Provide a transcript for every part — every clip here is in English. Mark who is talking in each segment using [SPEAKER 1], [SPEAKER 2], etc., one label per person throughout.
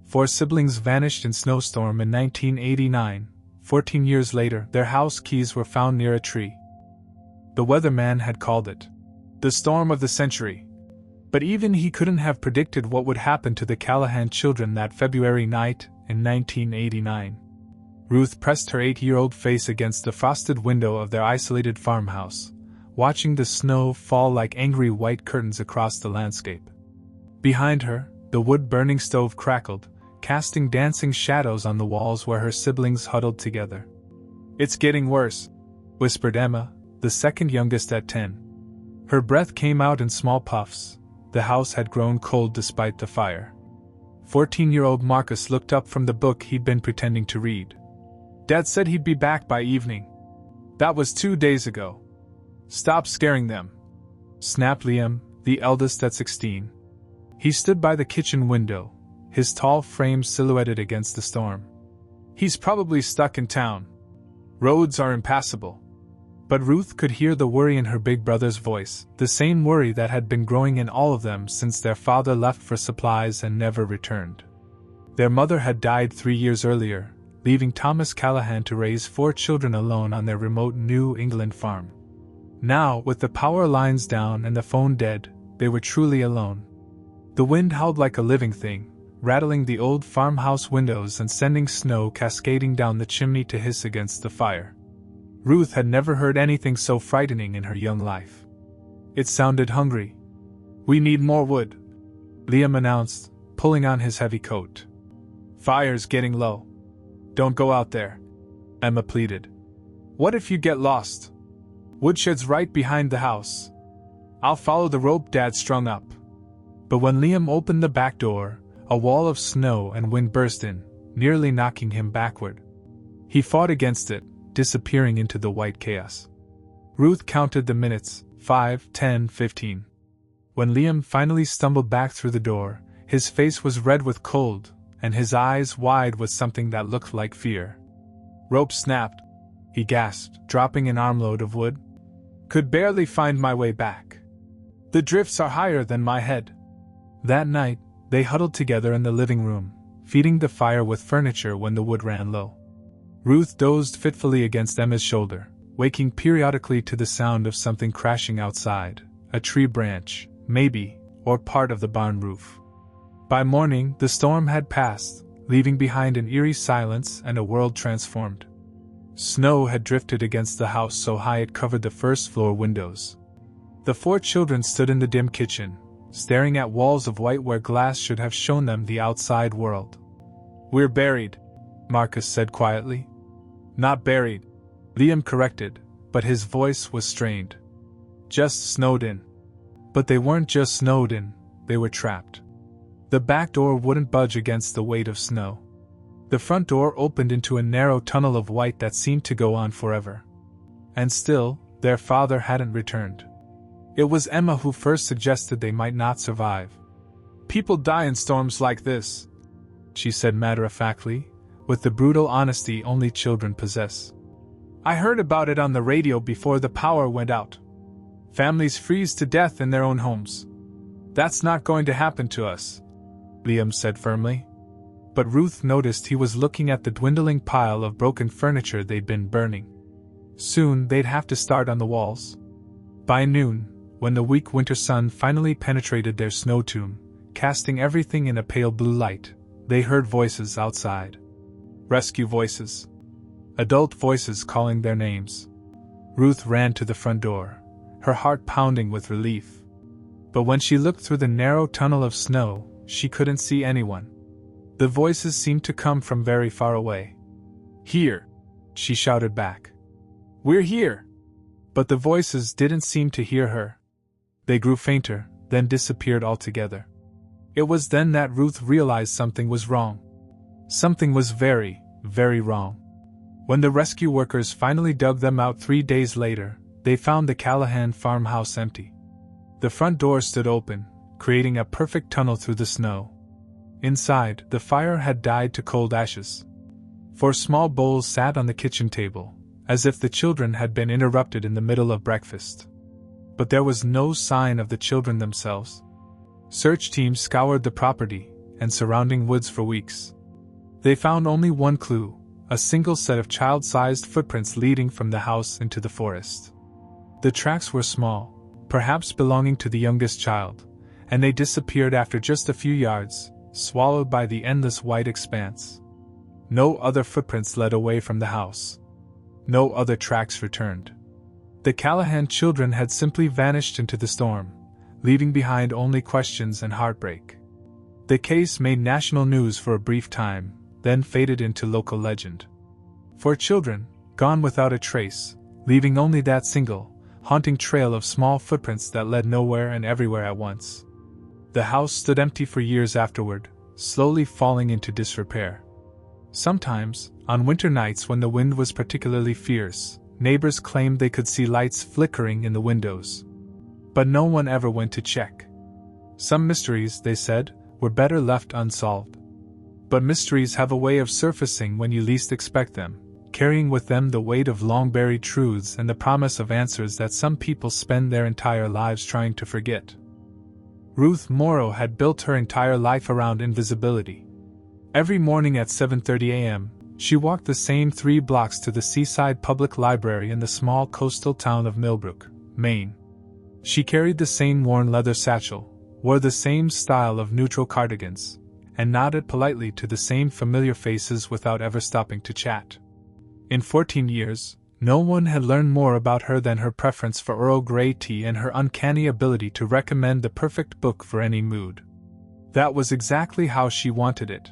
[SPEAKER 1] 4 siblings vanished in Snowstorm in 1989. 14 years later, their house keys were found near a tree. The weatherman had called it the storm of the century. But even he couldn't have predicted what would happen to the Callahan children that February night in 1989. Ruth pressed her 8-year-old face against the frosted window of their isolated farmhouse, watching the snow fall like angry white curtains across the landscape. Behind her, the wood-burning stove crackled, casting dancing shadows on the walls where her siblings huddled together. "It's getting worse," whispered Emma, the second youngest at 10. Her breath came out in small puffs. The house had grown cold despite the fire. 14-year-old Marcus looked up from the book he'd been pretending to read. "Dad said he'd be back by evening. That was 2 days ago." "Stop scaring them," snapped Liam, the eldest at 16. He stood by the kitchen window, his tall frame silhouetted against the storm. "He's probably stuck in town. Roads are impassable." But Ruth could hear the worry in her big brother's voice, the same worry that had been growing in all of them since their father left for supplies and never returned. Their mother had died 3 years earlier, leaving Thomas Callahan to raise 4 children alone on their remote New England farm. Now, with the power lines down and the phone dead, they were truly alone. The wind howled like a living thing, rattling the old farmhouse windows and sending snow cascading down the chimney to hiss against the fire. Ruth had never heard anything so frightening in her young life. It sounded hungry. "We need more wood," Liam announced, pulling on his heavy coat. "Fire's getting low. Don't go out there," Emma pleaded. "What if you get lost? Woodshed's right behind the house. I'll follow the rope Dad strung up." But when Liam opened the back door, a wall of snow and wind burst in, nearly knocking him backward. He fought against it, disappearing into the white chaos. Ruth counted the minutes, 5, 10, 15. When Liam finally stumbled back through the door, his face was red with cold, and his eyes wide with something that looked like fear. "Rope snapped," he gasped, dropping an armload of wood. "Could barely find my way back. The drifts are higher than my head." That night, they huddled together in the living room, feeding the fire with furniture when the wood ran low. Ruth dozed fitfully against Emma's shoulder, waking periodically to the sound of something crashing outside, a tree branch, maybe, or part of the barn roof. By morning, the storm had passed, leaving behind an eerie silence and a world transformed. Snow had drifted against the house so high it covered the first-floor windows. The 4 children stood in the dim kitchen, staring at walls of white where glass should have shown them the outside world. "We're buried," Marcus said quietly. "Not buried," Liam corrected, but his voice was strained. "Just snowed in." But they weren't just snowed in, they were trapped. The back door wouldn't budge against the weight of snow. The front door opened into a narrow tunnel of white that seemed to go on forever. And still, their father hadn't returned. It was Emma who first suggested they might not survive. "People die in storms like this," she said matter-of-factly, with the brutal honesty only children possess. "I heard about it on the radio before the power went out. Families freeze to death in their own homes. That's not going to happen to us," Liam said firmly. But Ruth noticed he was looking at the dwindling pile of broken furniture they'd been burning. Soon they'd have to start on the walls. By noon, when the weak winter sun finally penetrated their snow tomb, casting everything in a pale blue light, they heard voices outside. Rescue voices. Adult voices calling their names. Ruth ran to the front door, her heart pounding with relief. But when she looked through the narrow tunnel of snow, she couldn't see anyone. The voices seemed to come from very far away. "Here!" she shouted back. "We're here!" But the voices didn't seem to hear her. They grew fainter, then disappeared altogether. It was then that Ruth realized something was wrong. Something was very, very wrong. When the rescue workers finally dug them out 3 days later, they found the Callahan farmhouse empty. The front door stood open, creating a perfect tunnel through the snow. Inside, the fire had died to cold ashes. 4 small bowls sat on the kitchen table, as if the children had been interrupted in the middle of breakfast. But there was no sign of the children themselves. Search teams scoured the property, and surrounding woods for weeks. They found only one clue, a single set of child-sized footprints leading from the house into the forest. The tracks were small, perhaps belonging to the youngest child, and they disappeared after just a few yards, swallowed by the endless white expanse. No other footprints led away from the house. No other tracks returned. The Callahan children had simply vanished into the storm, leaving behind only questions and heartbreak. The case made national news for a brief time, then faded into local legend. For children, gone without a trace, leaving only that single, haunting trail of small footprints that led nowhere and everywhere at once. The house stood empty for years afterward, slowly falling into disrepair. Sometimes, on winter nights when the wind was particularly fierce, neighbors claimed they could see lights flickering in the windows. But no one ever went to check. Some mysteries, they said, were better left unsolved. But mysteries have a way of surfacing when you least expect them, carrying with them the weight of long-buried truths and the promise of answers that some people spend their entire lives trying to forget. Ruth Morrow had built her entire life around invisibility. Every morning at 7:30 a.m., she walked the same 3 blocks to the Seaside Public Library in the small coastal town of Millbrook, Maine. She carried the same worn leather satchel, wore the same style of neutral cardigans, and nodded politely to the same familiar faces without ever stopping to chat. In 14 years, no one had learned more about her than her preference for Earl Grey tea and her uncanny ability to recommend the perfect book for any mood. That was exactly how she wanted it.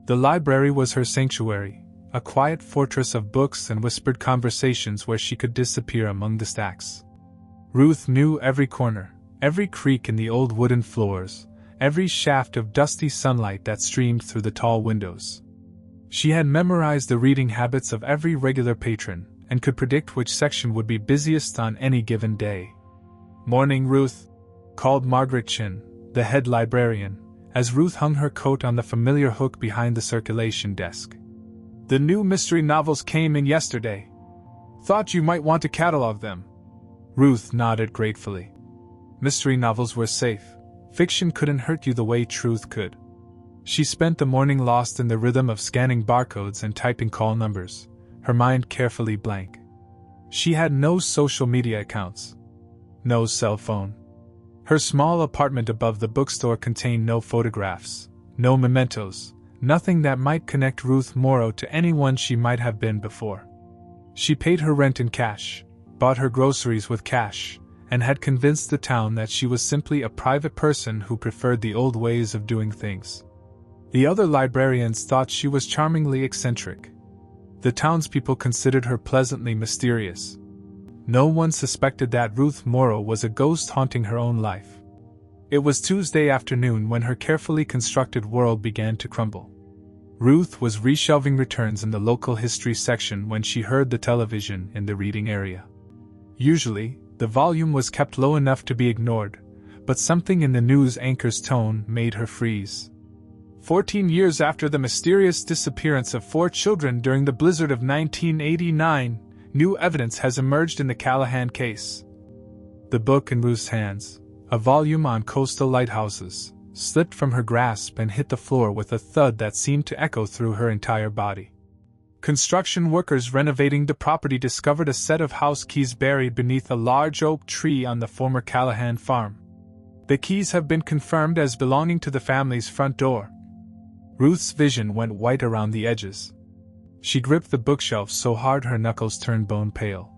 [SPEAKER 1] The library was her sanctuary, a quiet fortress of books and whispered conversations where she could disappear among the stacks. Ruth knew every corner, every creak in the old wooden floors, every shaft of dusty sunlight that streamed through the tall windows. She had memorized the reading habits of every regular patron, and could predict which section would be busiest on any given day. "Morning, Ruth," called Margaret Chin, the head librarian, as Ruth hung her coat on the familiar hook behind the circulation desk. "The new mystery novels came in yesterday. Thought you might want to catalog them." Ruth nodded gratefully. Mystery novels were safe. Fiction couldn't hurt you the way truth could. She spent the morning lost in the rhythm of scanning barcodes and typing call numbers, her mind carefully blank. She had no social media accounts. No cell phone. Her small apartment above the bookstore contained no photographs, no mementos, nothing that might connect Ruth Morrow to anyone she might have been before. She paid her rent in cash, bought her groceries with cash, and had convinced the town that she was simply a private person who preferred the old ways of doing things. The other librarians thought she was charmingly eccentric. The townspeople considered her pleasantly mysterious. No one suspected that Ruth Morrow was a ghost haunting her own life. It was Tuesday afternoon when her carefully constructed world began to crumble. Ruth was reshelving returns in the local history section when she heard the television in the reading area. Usually, the volume was kept low enough to be ignored, but something in the news anchor's tone made her freeze. 14 years after the mysterious disappearance of 4 children during the blizzard of 1989, new evidence has emerged in the Callahan case. The book in Ruth's hands, a volume on coastal lighthouses, slipped from her grasp and hit the floor with a thud that seemed to echo through her entire body. Construction workers renovating the property discovered a set of house keys buried beneath a large oak tree on the former Callahan farm. The keys have been confirmed as belonging to the family's front door. Ruth's vision went white around the edges. She gripped the bookshelf so hard her knuckles turned bone pale.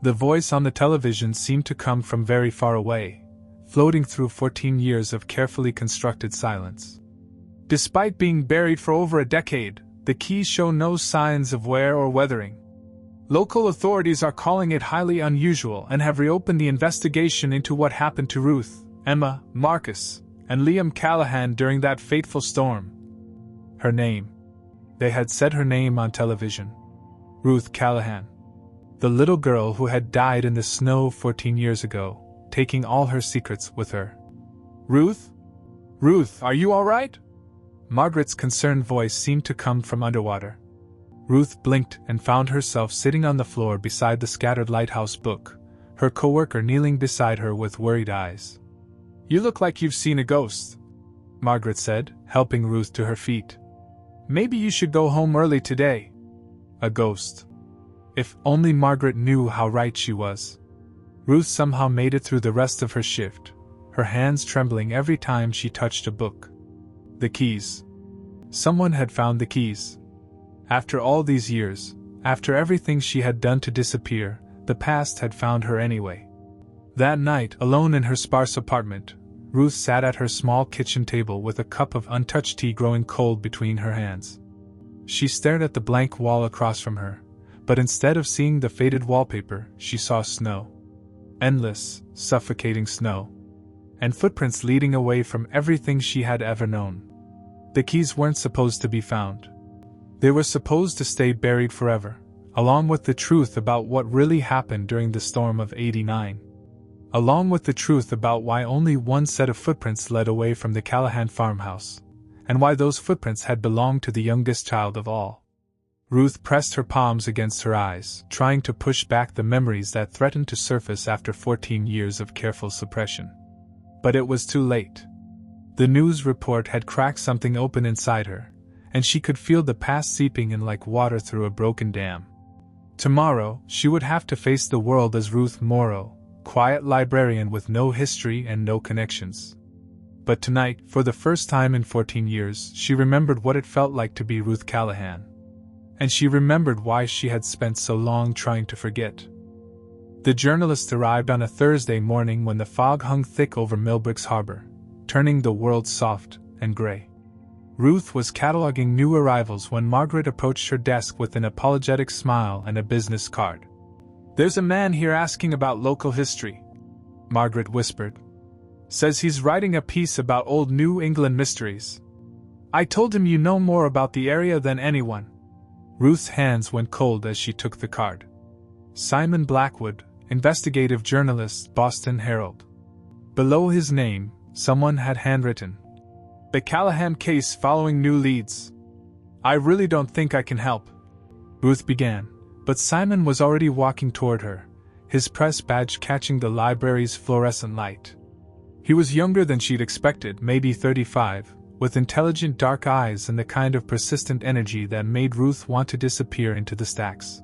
[SPEAKER 1] The voice on the television seemed to come from very far away, floating through 14 years of carefully constructed silence. Despite being buried for over a decade, the keys show no signs of wear or weathering. Local authorities are calling it highly unusual and have reopened the investigation into what happened to Ruth, Emma, Marcus, and Liam Callahan during that fateful storm. Her name. They had said her name on television. Ruth Callahan. The little girl who had died in the snow 14 years ago, taking all her secrets with her. "Ruth? Ruth, are you all right?" Margaret's concerned voice seemed to come from underwater. Ruth blinked and found herself sitting on the floor beside the scattered lighthouse book, her coworker kneeling beside her with worried eyes. "You look like you've seen a ghost." Margaret said, helping Ruth to her feet. Maybe you should go home early today. A ghost. If only Margaret knew how right she was. Ruth somehow made it through the rest of her shift, her hands trembling every time she touched a book. The keys. Someone had found the keys. After all these years, after everything she had done to disappear, the past had found her anyway. That night, alone in her sparse apartment, Ruth sat at her small kitchen table with a cup of untouched tea growing cold between her hands. She stared at the blank wall across from her, but instead of seeing the faded wallpaper, she saw snow. Endless, suffocating snow. And footprints leading away from everything she had ever known. The keys weren't supposed to be found. They were supposed to stay buried forever, along with the truth about what really happened during the storm of '89. Along with the truth about why only one set of footprints led away from the Callahan farmhouse, and why those footprints had belonged to the youngest child of all. Ruth pressed her palms against her eyes, trying to push back the memories that threatened to surface after 14 years of careful suppression. But it was too late. The news report had cracked something open inside her, and she could feel the past seeping in like water through a broken dam. Tomorrow, she would have to face the world as Ruth Morrow, quiet librarian with no history and no connections. But tonight, for the first time in 14 years, she remembered what it felt like to be Ruth Callahan. And she remembered why she had spent so long trying to forget. The journalist arrived on a Thursday morning when the fog hung thick over Millbrook's harbor, turning the world soft and gray. Ruth was cataloging new arrivals when Margaret approached her desk with an apologetic smile and a business card. "There's a man here asking about local history," Margaret whispered. "Says he's writing a piece about old New England mysteries. I told him you know more about the area than anyone." Ruth's hands went cold as she took the card. Simon Blackwood, investigative journalist, Boston Herald. Below his name, someone had handwritten, "The Callahan case following new leads. I really don't think I can help," Ruth began. But Simon was already walking toward her, his press badge catching the library's fluorescent light. He was younger than she'd expected, maybe 35, with intelligent dark eyes and the kind of persistent energy that made Ruth want to disappear into the stacks.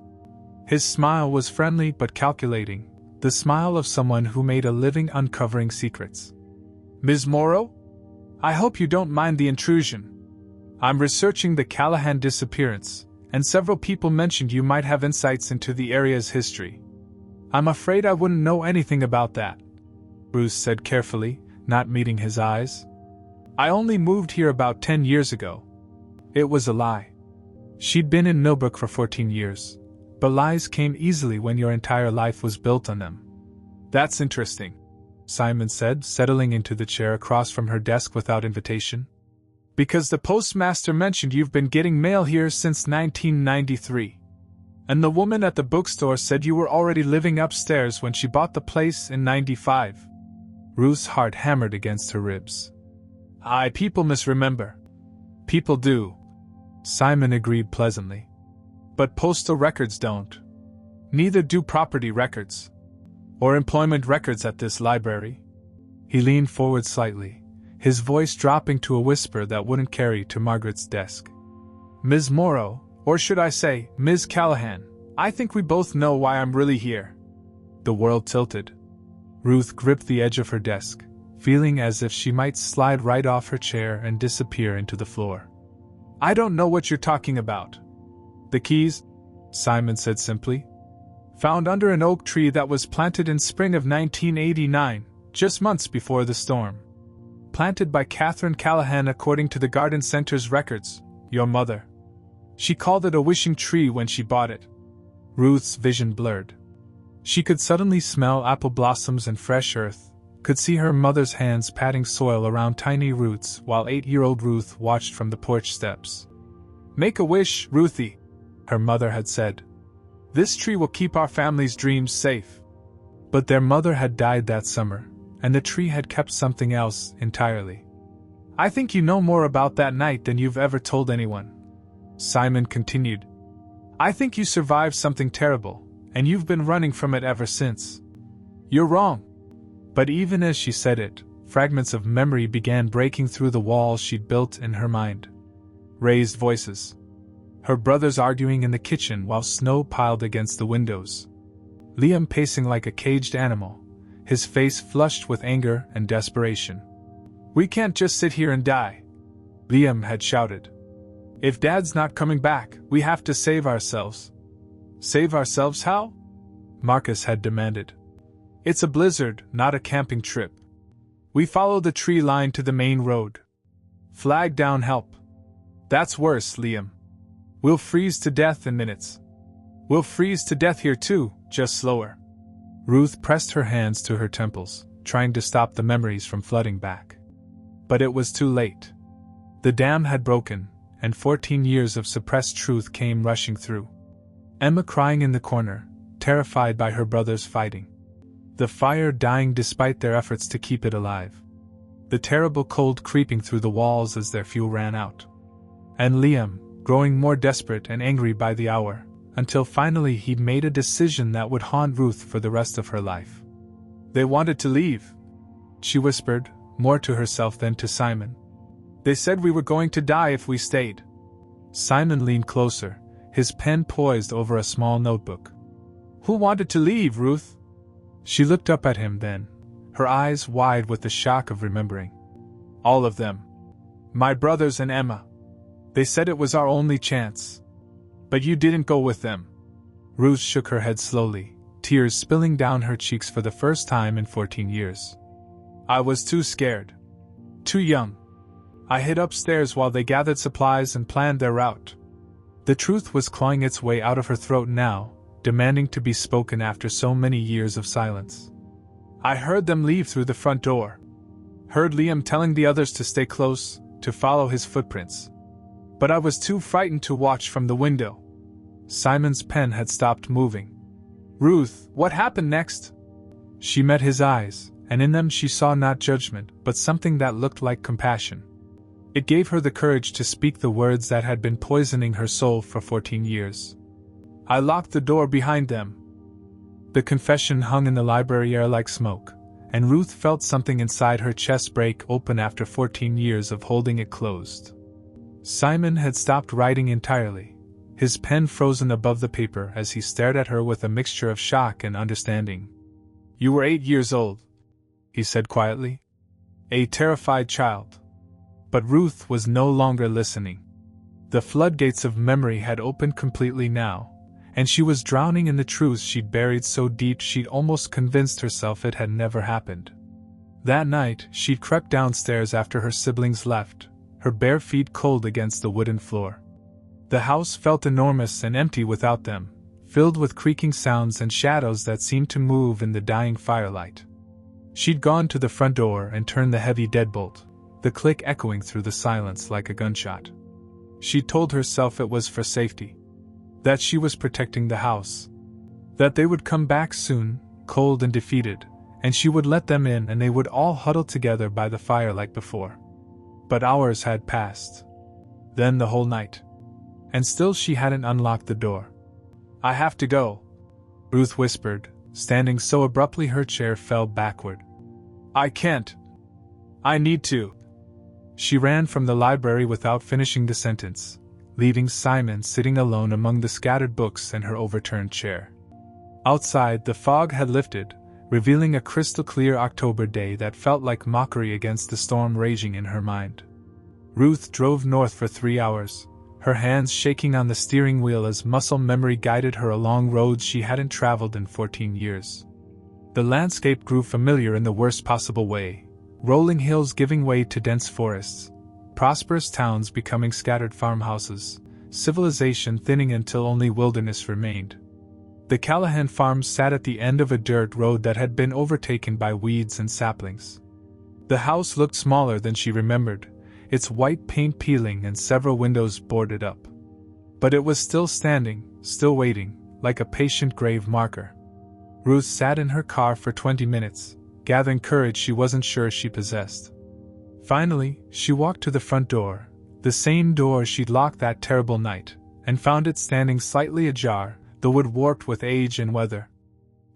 [SPEAKER 1] His smile was friendly but calculating, the smile of someone who made a living uncovering secrets. "Ms. Morrow? I hope you don't mind the intrusion. I'm researching the Callahan disappearance, and several people mentioned you might have insights into the area's history. I'm afraid I wouldn't know anything about that," Ruth said carefully, not meeting his eyes. "I only moved here about 10 years ago." It was a lie. She'd been in Millbrook for 14 years, but lies came easily when your entire life was built on them. "That's interesting," Simon said, settling into the chair across from her desk without invitation. "Because the postmaster mentioned you've been getting mail here since 1993. And the woman at the bookstore said you were already living upstairs when she bought the place in '95. Ruth's heart hammered against her ribs. People misremember. "People do," Simon agreed pleasantly. "But postal records don't. Neither do property records. Or employment records at this library." He leaned forward slightly, his voice dropping to a whisper that wouldn't carry to Margaret's desk. "Ms. Morrow, or should I say, Ms. Callahan, I think we both know why I'm really here." The world tilted. Ruth gripped the edge of her desk, feeling as if she might slide right off her chair and disappear into the floor. "I don't know what you're talking about." "The keys," Simon said simply. "Found under an oak tree that was planted in spring of 1989, just months before the storm. Planted by Catherine Callahan according to the garden center's records, your mother. She called it a wishing tree when she bought it." Ruth's vision blurred. She could suddenly smell apple blossoms and fresh earth, could see her mother's hands patting soil around tiny roots while 8-year-old Ruth watched from the porch steps. "Make a wish, Ruthie," her mother had said. "This tree will keep our family's dreams safe." But their mother had died that summer, and the tree had kept something else entirely. "I think you know more about that night than you've ever told anyone," Simon continued. "I think you survived something terrible, and you've been running from it ever since." "You're wrong." But even as she said it, fragments of memory began breaking through the walls she'd built in her mind. Raised voices. Her brothers arguing in the kitchen while snow piled against the windows. Liam pacing like a caged animal, his face flushed with anger and desperation. "We can't just sit here and die," Liam had shouted. "If Dad's not coming back, we have to save ourselves." "Save ourselves how?" Marcus had demanded. "It's a blizzard, not a camping trip. We follow the tree line to the main road. Flag down help." "That's worse, Liam. We'll freeze to death in minutes." "We'll freeze to death here too, just slower." Ruth pressed her hands to her temples, trying to stop the memories from flooding back. But it was too late. The dam had broken, and 14 years of suppressed truth came rushing through. Emma crying in the corner, terrified by her brothers fighting. The fire dying despite their efforts to keep it alive. The terrible cold creeping through the walls as their fuel ran out. And Liam, growing more desperate and angry by the hour, until finally he'd made a decision that would haunt Ruth for the rest of her life. "They wanted to leave," she whispered, more to herself than to Simon. "They said we were going to die if we stayed." Simon leaned closer, his pen poised over a small notebook. "Who wanted to leave, Ruth?" She looked up at him then, her eyes wide with the shock of remembering. "All of them. My brothers and Emma. They said it was our only chance. But you didn't go with them." Ruth shook her head slowly, tears spilling down her cheeks for the first time in 14 years. "I was too scared. Too young. I hid upstairs while they gathered supplies and planned their route." The truth was clawing its way out of her throat now, demanding to be spoken after so many years of silence. "I heard them leave through the front door. Heard Liam telling the others to stay close, to follow his footprints. But I was too frightened to watch from the window." Simon's pen had stopped moving. "Ruth, what happened next?" She met his eyes, and in them she saw not judgment, but something that looked like compassion. It gave her the courage to speak the words that had been poisoning her soul for 14 years. "I locked the door behind them." The confession hung in the library air like smoke, and Ruth felt something inside her chest break open after 14 years of holding it closed. Simon had stopped writing entirely, his pen frozen above the paper as he stared at her with a mixture of shock and understanding. "You were 8 years old," he said quietly. "A terrified child." But Ruth was no longer listening. The floodgates of memory had opened completely now, and she was drowning in the truths she'd buried so deep she'd almost convinced herself it had never happened. That night, she'd crept downstairs after her siblings left, her bare feet cold against the wooden floor. The house felt enormous and empty without them, filled with creaking sounds and shadows that seemed to move in the dying firelight. She'd gone to the front door and turned the heavy deadbolt, the click echoing through the silence like a gunshot. She told herself it was for safety. That she was protecting the house. That they would come back soon, cold and defeated, and she would let them in and they would all huddle together by the fire like before. But hours had passed. Then the whole night. And still she hadn't unlocked the door. "I have to go," Ruth whispered, standing so abruptly her chair fell backward. "I can't. I need to." She ran from the library without finishing the sentence, leaving Simon sitting alone among the scattered books and her overturned chair. Outside, the fog had lifted, revealing a crystal-clear October day that felt like mockery against the storm raging in her mind. Ruth drove north for 3 hours, her hands shaking on the steering wheel as muscle memory guided her along roads she hadn't traveled in 14 years. The landscape grew familiar in the worst possible way, rolling hills giving way to dense forests, prosperous towns becoming scattered farmhouses, civilization thinning until only wilderness remained. The Callahan farm sat at the end of a dirt road that had been overtaken by weeds and saplings. The house looked smaller than she remembered, its white paint peeling and several windows boarded up. But it was still standing, still waiting, like a patient grave marker. Ruth sat in her car for 20 minutes, gathering courage she wasn't sure she possessed. Finally, she walked to the front door, the same door she'd locked that terrible night, and found it standing slightly ajar, the wood warped with age and weather.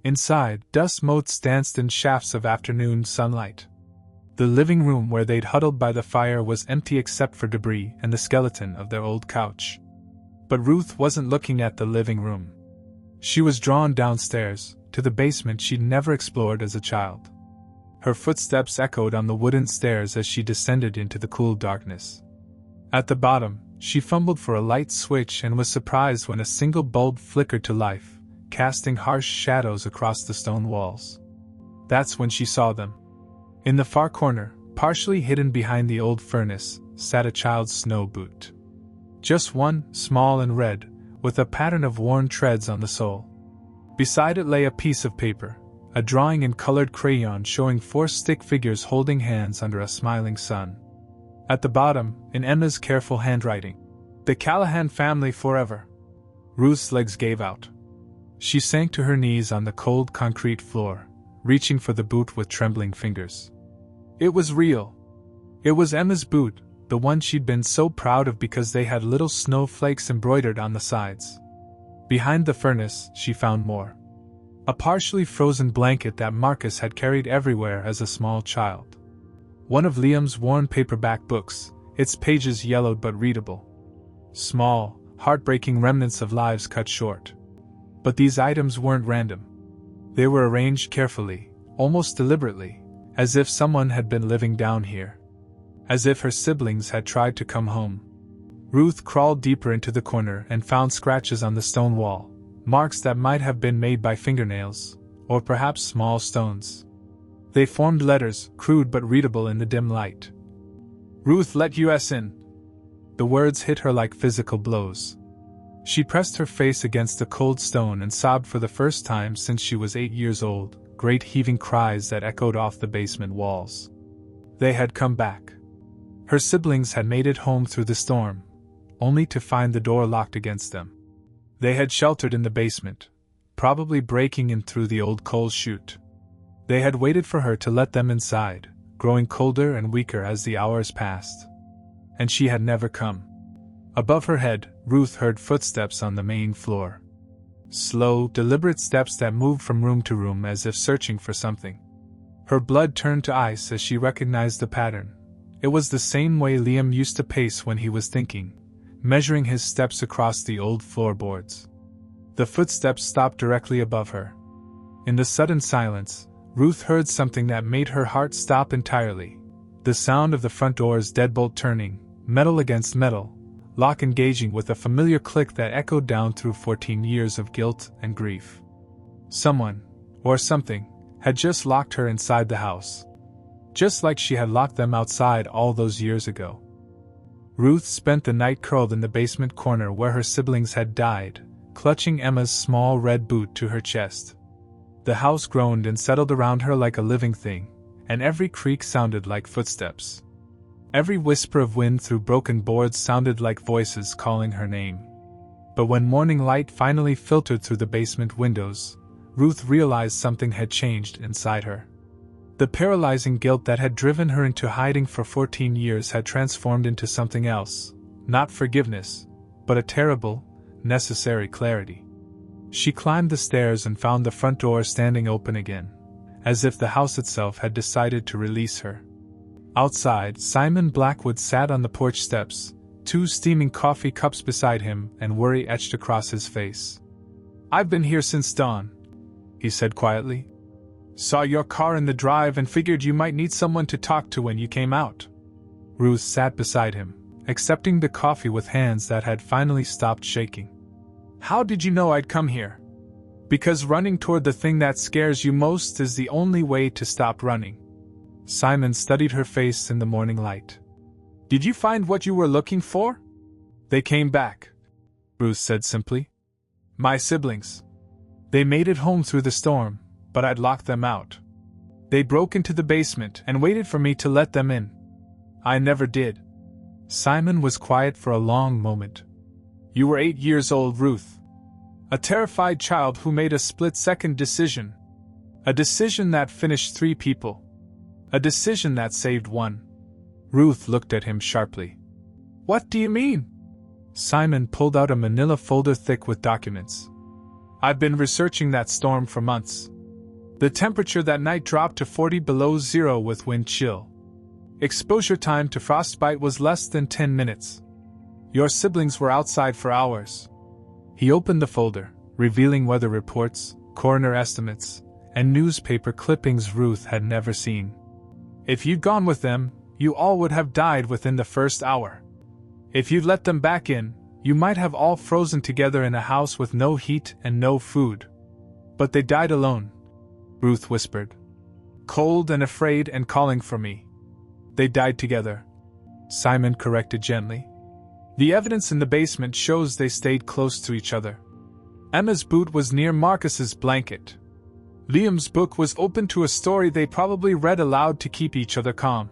[SPEAKER 1] Inside, dust motes danced in shafts of afternoon sunlight. The living room where they'd huddled by the fire was empty except for debris and the skeleton of their old couch. But Ruth wasn't looking at the living room. She was drawn downstairs, to the basement she'd never explored as a child. Her footsteps echoed on the wooden stairs as she descended into the cool darkness. At the bottom, she fumbled for a light switch and was surprised when a single bulb flickered to life, casting harsh shadows across the stone walls. That's when she saw them. In the far corner, partially hidden behind the old furnace, sat a child's snow boot. Just one, small and red, with a pattern of worn treads on the sole. Beside it lay a piece of paper, a drawing in colored crayon showing 4 stick figures holding hands under a smiling sun. At the bottom, in Emma's careful handwriting, "The Callahan family forever." Ruth's legs gave out. She sank to her knees on the cold concrete floor, reaching for the boot with trembling fingers. It was real. It was Emma's boot, the one she'd been so proud of because they had little snowflakes embroidered on the sides. Behind the furnace, she found more. A partially frozen blanket that Marcus had carried everywhere as a small child. One of Liam's worn paperback books, its pages yellowed but readable. Small, heartbreaking remnants of lives cut short. But these items weren't random. They were arranged carefully, almost deliberately, as if someone had been living down here. As if her siblings had tried to come home. Ruth crawled deeper into the corner and found scratches on the stone wall, marks that might have been made by fingernails, or perhaps small stones. They formed letters, crude but readable in the dim light. "Ruth, let us in." The words hit her like physical blows. She pressed her face against the cold stone and sobbed for the first time since she was 8 years old, great heaving cries that echoed off the basement walls. They had come back. Her siblings had made it home through the storm, only to find the door locked against them. They had sheltered in the basement, probably breaking in through the old coal chute. They had waited for her to let them inside, growing colder and weaker as the hours passed. And she had never come. Above her head, Ruth heard footsteps on the main floor. Slow, deliberate steps that moved from room to room as if searching for something. Her blood turned to ice as she recognized the pattern. It was the same way Liam used to pace when he was thinking, measuring his steps across the old floorboards. The footsteps stopped directly above her. In the sudden silence, Ruth heard something that made her heart stop entirely. The sound of the front door's deadbolt turning, metal against metal, lock engaging with a familiar click that echoed down through 14 years of guilt and grief. Someone, or something, had just locked her inside the house. Just like she had locked them outside all those years ago. Ruth spent the night curled in the basement corner where her siblings had died, clutching Emma's small red boot to her chest. The house groaned and settled around her like a living thing, and every creak sounded like footsteps. Every whisper of wind through broken boards sounded like voices calling her name. But when morning light finally filtered through the basement windows, Ruth realized something had changed inside her. The paralyzing guilt that had driven her into hiding for 14 years had transformed into something else, not forgiveness, but a terrible, necessary clarity. She climbed the stairs and found the front door standing open again, as if the house itself had decided to release her. Outside, Simon Blackwood sat on the porch steps, 2 steaming coffee cups beside him and worry etched across his face. "I've been here since dawn," he said quietly. "Saw your car in the drive and figured you might need someone to talk to when you came out." Ruth sat beside him, accepting the coffee with hands that had finally stopped shaking. "How did you know I'd come here?" "Because running toward the thing that scares you most is the only way to stop running." Simon studied her face in the morning light. "Did you find what you were looking for?" "They came back," Ruth said simply. "My siblings. They made it home through the storm, but I'd locked them out. They broke into the basement and waited for me to let them in. I never did." Simon was quiet for a long moment. "You were 8 years old, Ruth. A terrified child who made a split-second decision. A decision that finished 3 people. A decision that saved 1. Ruth looked at him sharply. "What do you mean?" Simon pulled out a manila folder thick with documents. "I've been researching that storm for months. The temperature that night dropped to 40 below zero with wind chill. Exposure time to frostbite was less than 10 minutes. Your siblings were outside for hours. He opened the folder, revealing weather reports, coroner estimates, and newspaper clippings Ruth had never seen. If you'd gone with them, you all would have died within the first hour. If you'd let them back in, you might have all frozen together in a house with no heat and no food. But they died alone, Ruth whispered. Cold and afraid and calling for me. They died together, Simon corrected gently. The evidence in the basement shows they stayed close to each other. Emma's boot was near Marcus's blanket. Liam's book was open to a story they probably read aloud to keep each other calm.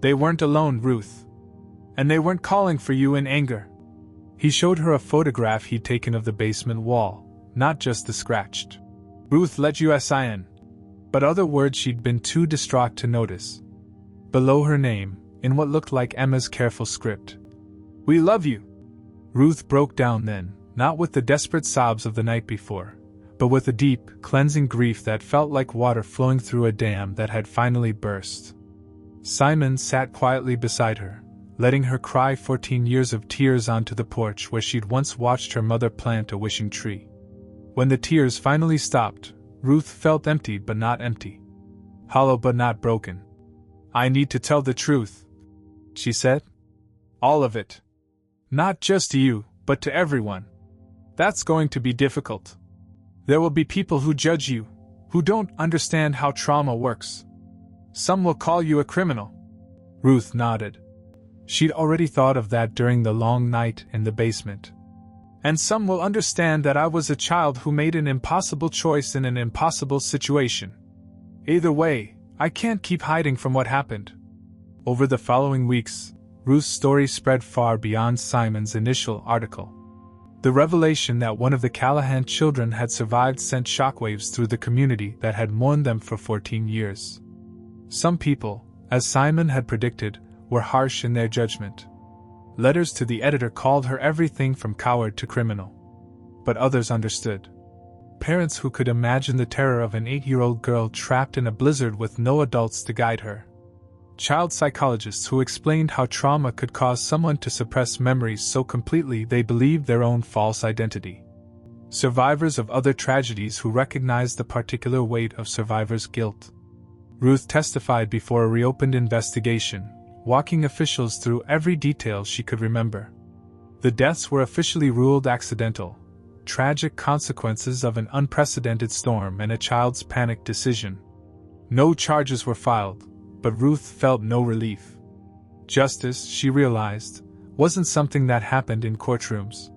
[SPEAKER 1] They weren't alone, Ruth. And they weren't calling for you in anger. He showed her a photograph he'd taken of the basement wall, not just the scratched. Ruth let you in. But other words she'd been too distraught to notice. Below her name, in what looked like Emma's careful script. We love you. Ruth broke down then, not with the desperate sobs of the night before, but with a deep, cleansing grief that felt like water flowing through a dam that had finally burst. Simon sat quietly beside her, letting her cry 14 years of tears onto the porch where she'd once watched her mother plant a wishing tree. When the tears finally stopped, Ruth felt empty but not empty. Hollow but not broken. I need to tell the truth, she said. All of it. Not just to you, but to everyone. That's going to be difficult. There will be people who judge you, who don't understand how trauma works. Some will call you a criminal. Ruth nodded. She'd already thought of that during the long night in the basement. And some will understand that I was a child who made an impossible choice in an impossible situation. Either way, I can't keep hiding from what happened. Over the following weeks, Ruth's story spread far beyond Simon's initial article. The revelation that one of the Callahan children had survived sent shockwaves through the community that had mourned them for 14 years. Some people, as Simon had predicted, were harsh in their judgment. Letters to the editor called her everything from coward to criminal. But others understood. Parents who could imagine the terror of an 8-year-old girl trapped in a blizzard with no adults to guide her. Child psychologists who explained how trauma could cause someone to suppress memories so completely they believed their own false identity. Survivors of other tragedies who recognized the particular weight of survivors' guilt. Ruth testified before a reopened investigation, walking officials through every detail she could remember. The deaths were officially ruled accidental, tragic consequences of an unprecedented storm and a child's panicked decision. No charges were filed, but Ruth felt no relief. Justice, she realized, wasn't something that happened in courtrooms.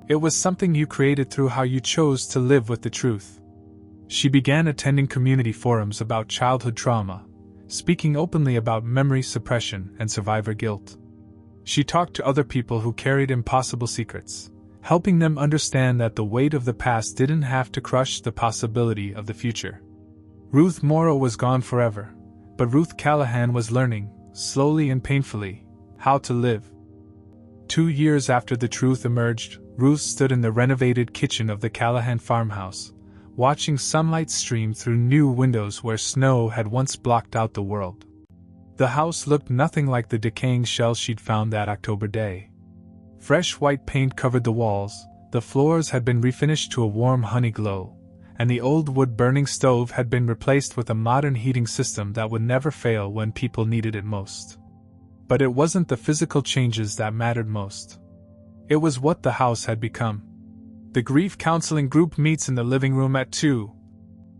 [SPEAKER 1] It was something you created through how you chose to live with the truth. She began attending community forums about childhood trauma, speaking openly about memory suppression and survivor guilt. She talked to other people who carried impossible secrets, helping them understand that the weight of the past didn't have to crush the possibility of the future. Ruth Morrow was gone forever, but Ruth Callahan was learning, slowly and painfully, how to live. 2 years after the truth emerged, Ruth stood in the renovated kitchen of the Callahan farmhouse, watching sunlight stream through new windows where snow had once blocked out the world. The house looked nothing like the decaying shell she'd found that October day. Fresh white paint covered the walls, the floors had been refinished to a warm honey glow, and the old wood-burning stove had been replaced with a modern heating system that would never fail when people needed it most. But it wasn't the physical changes that mattered most. It was what the house had become. The grief counseling group meets in the living room at 2,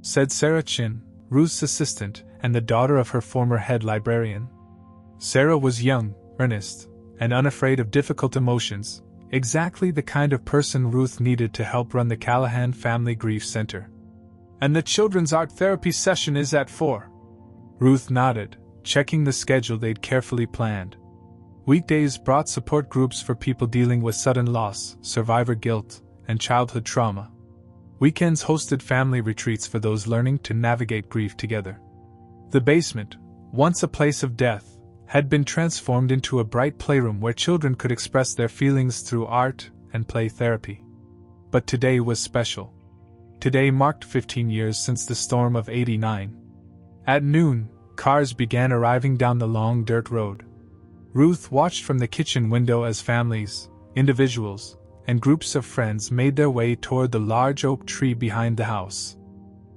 [SPEAKER 1] said Sarah Chin, Ruth's assistant and the daughter of her former head librarian. Sarah was young, earnest, and unafraid of difficult emotions, exactly the kind of person Ruth needed to help run the Callahan Family Grief Center. And the children's art therapy session is at 4. Ruth nodded, checking the schedule they'd carefully planned. Weekdays brought support groups for people dealing with sudden loss, survivor guilt, and childhood trauma. Weekends hosted family retreats for those learning to navigate grief together. The basement, once a place of death, had been transformed into a bright playroom where children could express their feelings through art and play therapy. But today was special. Today marked 15 years since the storm of '89. At noon, Cars began arriving down the long dirt road. Ruth watched from the kitchen window as families, individuals, and groups of friends made their way toward the large oak tree behind the house.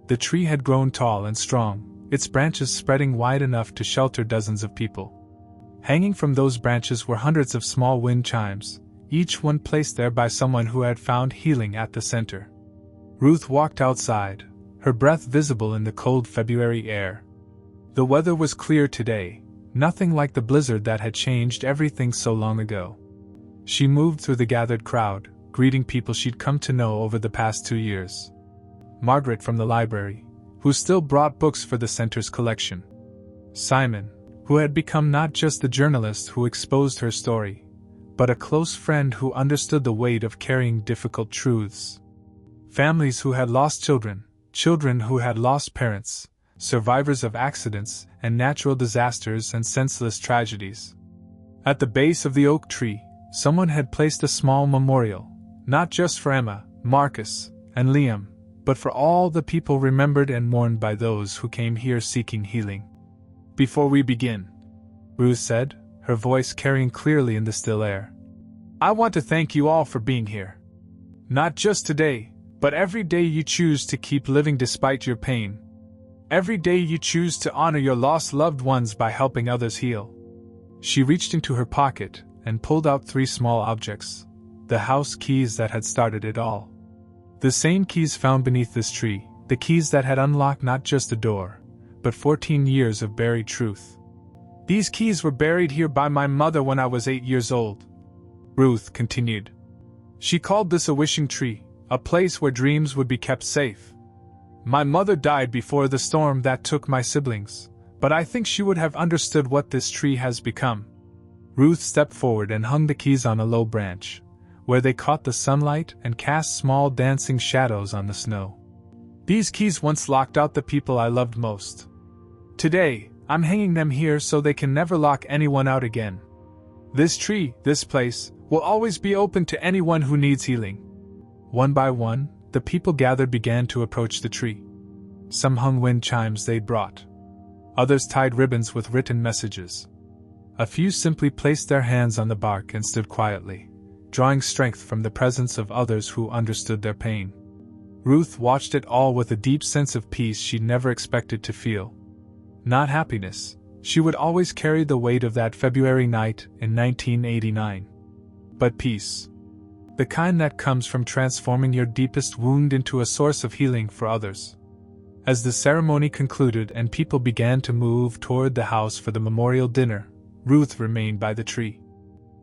[SPEAKER 1] The tree had grown tall and strong, its branches spreading wide enough to shelter dozens of people. Hanging from those branches were hundreds of small wind chimes, each one placed there by someone who had found healing at the center. Ruth walked outside, her breath visible in the cold February air. The weather was clear today, nothing like the blizzard that had changed everything so long ago. She moved through the gathered crowd, greeting people she'd come to know over the past 2 years. Margaret from the library, who still brought books for the center's collection. Simon, who had become not just the journalist who exposed her story, but a close friend who understood the weight of carrying difficult truths. Families who had lost children, children who had lost parents, survivors of accidents and natural disasters and senseless tragedies. At the base of the oak tree, someone had placed a small memorial, not just for Emma, Marcus, and Liam, but for all the people remembered and mourned by those who came here seeking healing. "Before we begin," Ruth said, her voice carrying clearly in the still air, "I want to thank you all for being here. Not just today, but every day you choose to keep living despite your pain. Every day you choose to honor your lost loved ones by helping others heal." She reached into her pocket and pulled out 3 small objects, the house keys that had started it all. The same keys found beneath this tree, the keys that had unlocked not just a door, but 14 years of buried truth. "These keys were buried here by my mother when I was 8 years old," Ruth continued. "She called this a wishing tree, a place where dreams would be kept safe. My mother died before the storm that took my siblings, but I think she would have understood what this tree has become." Ruth stepped forward and hung the keys on a low branch, where they caught the sunlight and cast small dancing shadows on the snow. "These keys once locked out the people I loved most. Today, I'm hanging them here so they can never lock anyone out again. This tree, this place, will always be open to anyone who needs healing." One by one, the people gathered began to approach the tree. Some hung wind chimes they'd brought. Others tied ribbons with written messages. A few simply placed their hands on the bark and stood quietly, drawing strength from the presence of others who understood their pain. Ruth watched it all with a deep sense of peace she'd never expected to feel. Not happiness, she would always carry the weight of that February night in 1989. But peace. The kind that comes from transforming your deepest wound into a source of healing for others. As the ceremony concluded and people began to move toward the house for the memorial dinner, Ruth remained by the tree.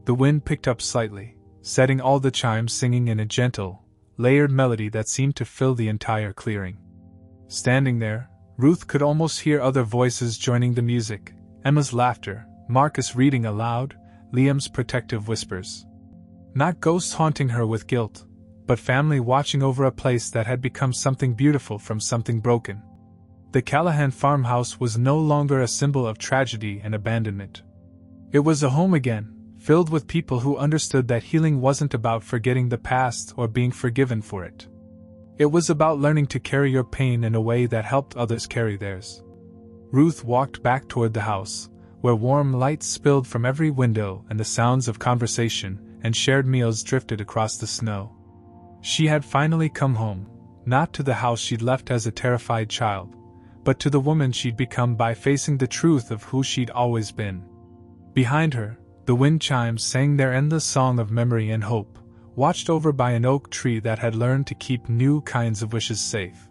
[SPEAKER 1] The wind picked up slightly, setting all the chimes singing in a gentle, layered melody that seemed to fill the entire clearing. Standing there, Ruth could almost hear other voices joining the music, Emma's laughter, Marcus reading aloud, Liam's protective whispers. Not ghosts haunting her with guilt, but family watching over a place that had become something beautiful from something broken. The Callahan farmhouse was no longer a symbol of tragedy and abandonment. It was a home again, filled with people who understood that healing wasn't about forgetting the past or being forgiven for it. It was about learning to carry your pain in a way that helped others carry theirs. Ruth walked back toward the house, where warm lights spilled from every window and the sounds of conversation and shared meals drifted across the snow. She had finally come home, not to the house she'd left as a terrified child, but to the woman she'd become by facing the truth of who she'd always been. Behind her, the wind chimes sang their endless song of memory and hope, watched over by an oak tree that had learned to keep new kinds of wishes safe.